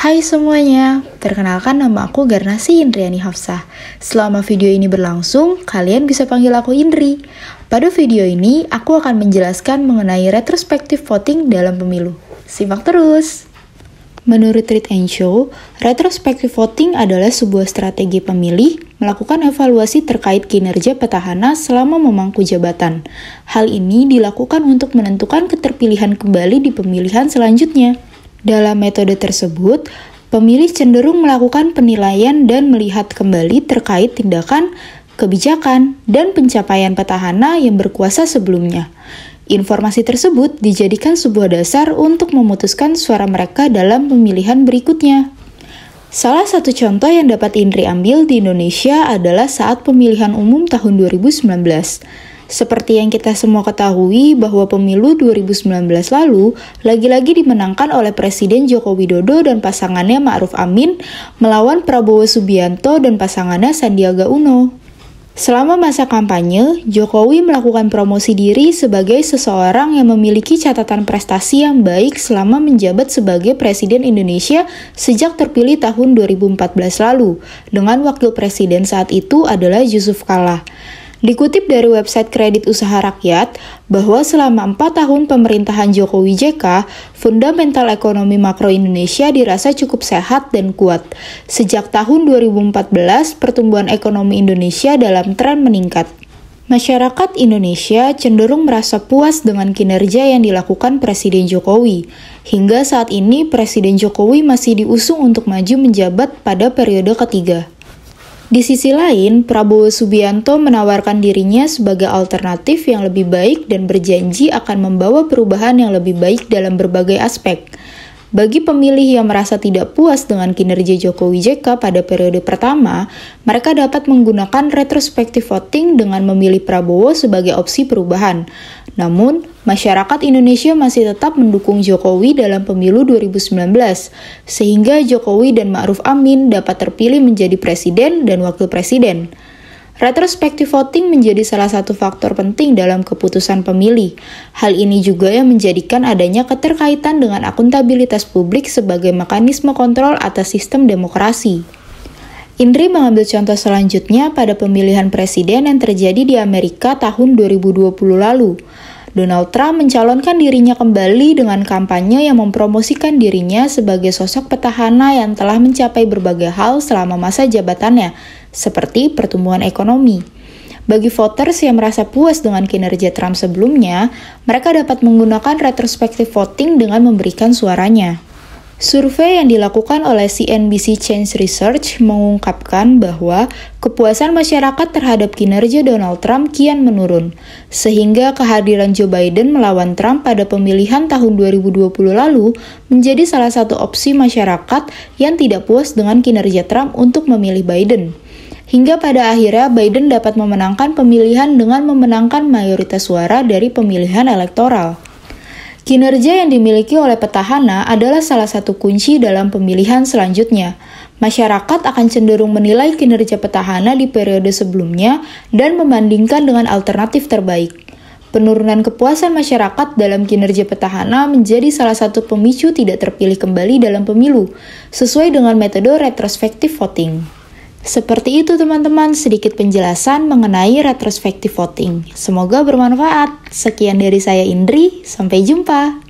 Hai semuanya, perkenalkan nama aku Garnasi Indriani Hafsah. Selama video ini berlangsung, kalian bisa panggil aku Indri. Pada video ini, aku akan menjelaskan mengenai retrospektif voting dalam pemilu. Simak terus! Menurut Read and Show, retrospektif voting adalah sebuah strategi pemilih melakukan evaluasi terkait kinerja petahana selama memangku jabatan. Hal ini dilakukan untuk menentukan keterpilihan kembali di pemilihan selanjutnya. Dalam metode tersebut, pemilih cenderung melakukan penilaian dan melihat kembali terkait tindakan, kebijakan, dan pencapaian petahana yang berkuasa sebelumnya. Informasi tersebut dijadikan sebuah dasar untuk memutuskan suara mereka dalam pemilihan berikutnya. Salah satu contoh yang dapat Indri ambil di Indonesia adalah saat pemilihan umum tahun 2019. Seperti yang kita semua ketahui bahwa pemilu 2019 lalu lagi-lagi dimenangkan oleh Presiden Joko Widodo dan pasangannya Ma'ruf Amin melawan Prabowo Subianto dan pasangannya Sandiaga Uno. Selama masa kampanye, Jokowi melakukan promosi diri sebagai seseorang yang memiliki catatan prestasi yang baik selama menjabat sebagai Presiden Indonesia sejak terpilih tahun 2014 lalu, dengan wakil presiden saat itu adalah Yusuf Kalla. Dikutip dari website Kredit Usaha Rakyat, bahwa selama 4 tahun pemerintahan Jokowi JK, fundamental ekonomi makro Indonesia dirasa cukup sehat dan kuat. Sejak tahun 2014, pertumbuhan ekonomi Indonesia dalam tren meningkat. Masyarakat Indonesia cenderung merasa puas dengan kinerja yang dilakukan Presiden Jokowi. Hingga saat ini, Presiden Jokowi masih diusung untuk maju menjabat pada periode ketiga. Di sisi lain, Prabowo Subianto menawarkan dirinya sebagai alternatif yang lebih baik dan berjanji akan membawa perubahan yang lebih baik dalam berbagai aspek. Bagi pemilih yang merasa tidak puas dengan kinerja Jokowi JK pada periode pertama, mereka dapat menggunakan retrospektif voting dengan memilih Prabowo sebagai opsi perubahan. Namun, masyarakat Indonesia masih tetap mendukung Jokowi dalam pemilu 2019, sehingga Jokowi dan Ma'ruf Amin dapat terpilih menjadi presiden dan wakil presiden. Retrospektif voting menjadi salah satu faktor penting dalam keputusan pemilih. Hal ini juga yang menjadikan adanya keterkaitan dengan akuntabilitas publik sebagai mekanisme kontrol atas sistem demokrasi. Indri mengambil contoh selanjutnya pada pemilihan presiden yang terjadi di Amerika tahun 2020 lalu. Donald Trump mencalonkan dirinya kembali dengan kampanye yang mempromosikan dirinya sebagai sosok petahana yang telah mencapai berbagai hal selama masa jabatannya, seperti pertumbuhan ekonomi. Bagi voters yang merasa puas dengan kinerja Trump sebelumnya, mereka dapat menggunakan retrospektif voting dengan memberikan suaranya. Survei yang dilakukan oleh CNBC Change Research mengungkapkan bahwa kepuasan masyarakat terhadap kinerja Donald Trump kian menurun, sehingga kehadiran Joe Biden melawan Trump pada pemilihan tahun 2020 lalu menjadi salah satu opsi masyarakat yang tidak puas dengan kinerja Trump untuk memilih Biden. Hingga pada akhirnya Biden dapat memenangkan pemilihan dengan memenangkan mayoritas suara dari pemilihan elektoral. Kinerja yang dimiliki oleh petahana adalah salah satu kunci dalam pemilihan selanjutnya. Masyarakat akan cenderung menilai kinerja petahana di periode sebelumnya dan membandingkan dengan alternatif terbaik. Penurunan kepuasan masyarakat dalam kinerja petahana menjadi salah satu pemicu tidak terpilih kembali dalam pemilu, sesuai dengan metode retrospektif voting. Seperti itu teman-teman, sedikit penjelasan mengenai retrospektif voting. Semoga bermanfaat. Sekian dari saya Indri, sampai jumpa.